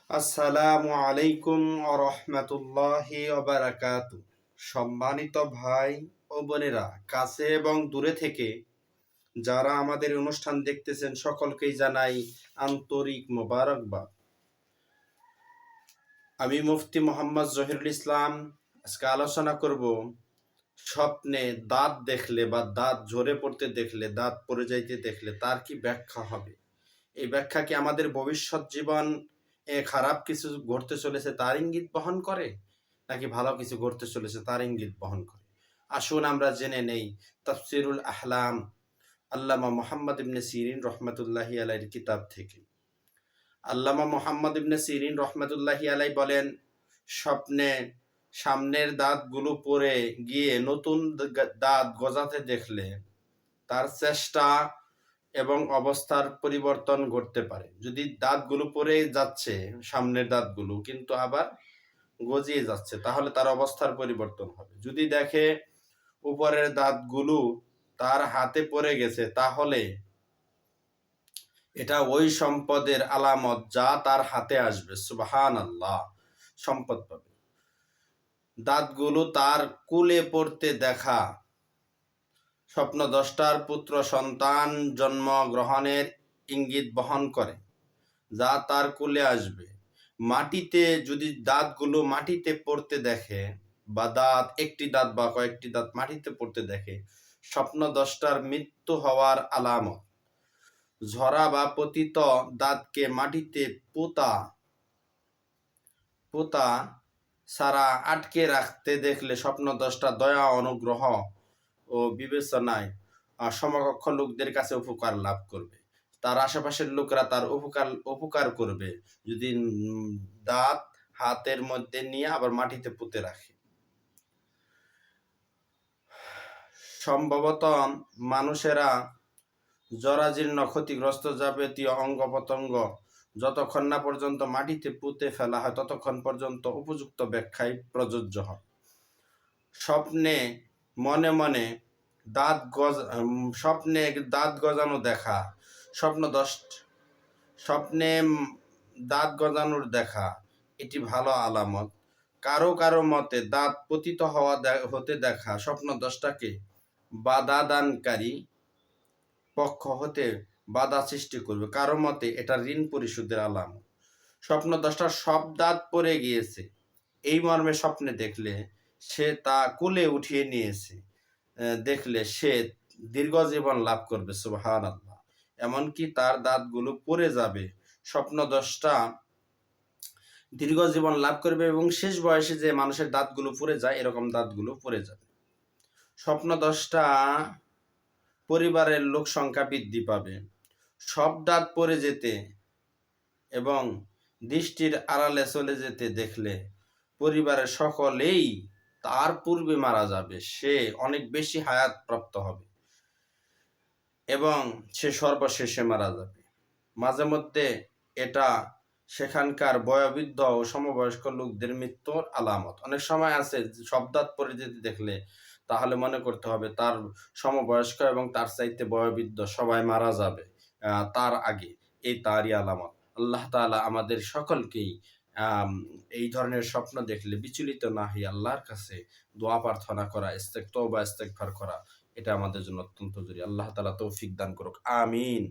আসসালামু আলাইকুম ওয়া রাহমাতুল্লাহি ওয়া বারাকাতু। সম্মানিত ভাই ও বোনেরা, কাছে এবং দূরে থেকে যারা আমাদের অনুষ্ঠান দেখতেছেন সকলকেই জানাই আন্তরিক মোবারকবাদ। আমি মুফতি মোহাম্মদ জহিরুল ইসলাম। আজকে আলোচনা করব স্বপ্নে দাঁত দেখলে বা দাঁত ঝরে পড়তে দেখলে, দাঁত পড়ে যাইতে দেখলে তার কি ব্যাখ্যা হবে। এই ব্যাখ্যা কি আমাদের ভবিষ্যৎ জীবন খারাপ কিছু ঘটতে চলেছে তার ইঙ্গিত বহন করে, নাকি ভালো কিছু ঘটতে চলেছে তার ইঙ্গিত বহন করে? আসুন আমরা জেনে নেই তাফসিরুল আহলাম আল্লামা মুহাম্মদ ইবনে সিরিন রহমতুল্লাহি আলাইহির কিতাব থেকে। আল্লামা মুহাম্মদ ইবনে সিরিন রহমতুল্লাহি আলাই বলেন, স্বপ্নে সামনের দাঁতগুলো পড়ে গিয়ে নতুন দাঁত গজাতে দেখলে তার চেষ্টা এবং অবস্থার পরিবর্তন ঘটতে পারে। যদি দাঁতগুলো পড়ে যাচ্ছে, সামনের দাঁতগুলো কিন্তু আবার গজিয়ে যাচ্ছে, তাহলে তার অবস্থার পরিবর্তন হবে। যদি দেখে উপরের দাঁতগুলো তার হাতে পড়ে গেছে, তাহলে এটা ওই সম্পদের আলামত যা তার হাতে আসবে। সুবহানাল্লাহ, সম্পদ পাবে। দাঁতগুলো তার কুলে পড়তে দেখা স্বপ্নদ্রষ্টার পুত্র সন্তান জন্ম গ্রহণের ইঙ্গিত বহন করে, যা তার কোলে আসবে। মাটিতে যদি দাঁতগুলো মাটিতে পড়তে দেখে, বা দাঁত একটি দাঁত বা কয়েকটি দাঁত মাটিতে পড়তে দেখে, স্বপ্নদ্রষ্টার মৃত্যু হওয়ার আলামত। ঝরা বা পতিত দাঁতকে মাটিতে পোতা পোতা সারা আটকে রাখতে দেখলে স্বপ্নদ্রষ্টা দয়া, অনুগ্রহ ও বিবেচনায় সমকক্ষ লোকদের কাছে উপকার লাভ করবে। তার আশেপাশের লোকরা তার উপকার করবে যদি দাঁত হাতের মধ্যে নিয়ে আবার মাটিতে পুঁতে রাখে। সম্ভবত মানুষেরা জরাজীর্ণ ক্ষতিগ্রস্ত যাবতীয় অঙ্গ প্রত্যঙ্গ যতক্ষণ না পর্যন্ত মাটিতে পুঁতে ফেলা হয়, ততক্ষণ পর্যন্ত উপযুক্ত ব্যাখ্যাই প্রযোজ্য হয়। স্বপ্নে মনে মনে স্বপ্নে দাঁত গজানো দেখা, স্বপ্নে দাঁত গজানোর দেখা এটি ভালো আলামত। কারো কারো মতে দাঁত পতিত হতে দেখা স্বপ্নদ্রষ্টাকে বাধা দানকারী পক্ষ হতে বাধা সৃষ্টি করবে। কারো মতে এটা ঋণ পরিশোধের আলামত। স্বপ্নদ্রষ্টার সব দাঁত পড়ে গিয়েছে এই মর্মে স্বপ্নে দেখলে সে তা কোলে উঠিয়ে নিয়েছে দেখলে সে দীর্ঘ জীবন লাভ করবে। সুবহানাল্লাহ। এমনকি তার দাঁতগুলো পড়ে যাবে, স্বপ্নদ্রষ্টা দীর্ঘ জীবন লাভ করবে এবং শেষ বয়সে যে মানুষের দাঁতগুলো পড়ে যায়, এরকম দাঁতগুলো পড়ে যাবে। স্বপ্নদ্রষ্টা পরিবারের লোক সংখ্যা বৃদ্ধি পাবে। সব দাঁত পড়ে যেতে এবং দৃষ্টির আড়ালে চলে যেতে দেখলে পরিবারের সকলেই তার পূর্বে মারা যাবে, সে অনেক বেশি হায়াত প্রাপ্ত হবে এবং সে সর্বশেষে মারা যাবে। মাঝে মধ্যে এটা সেখানকার বয়োবৃদ্ধ ও সমবয়স্ক লোকদের মৃত্যুর আলামত। অনেক সময় আছে সব দাঁত পড়ে যেতে দেখলে তাহলে মনে করতে হবে তার সমবয়স্ক এবং তার চাইতে বয়োবৃদ্ধ সবাই মারা যাবে তার আগে, এই তারই আলামত। আল্লাহ তাআলা আমাদের সকলকেই এই ধরনের স্বপ্ন দেখলে বিচলিত না হয়ে আল্লাহর কাছে দোয়া প্রার্থনা করা, তওবা ইস্তেগফার করা, এটা আমাদের জন্য অত্যন্ত জরুরি। আল্লাহ তাআলা তৌফিক দান করুক, আমিন।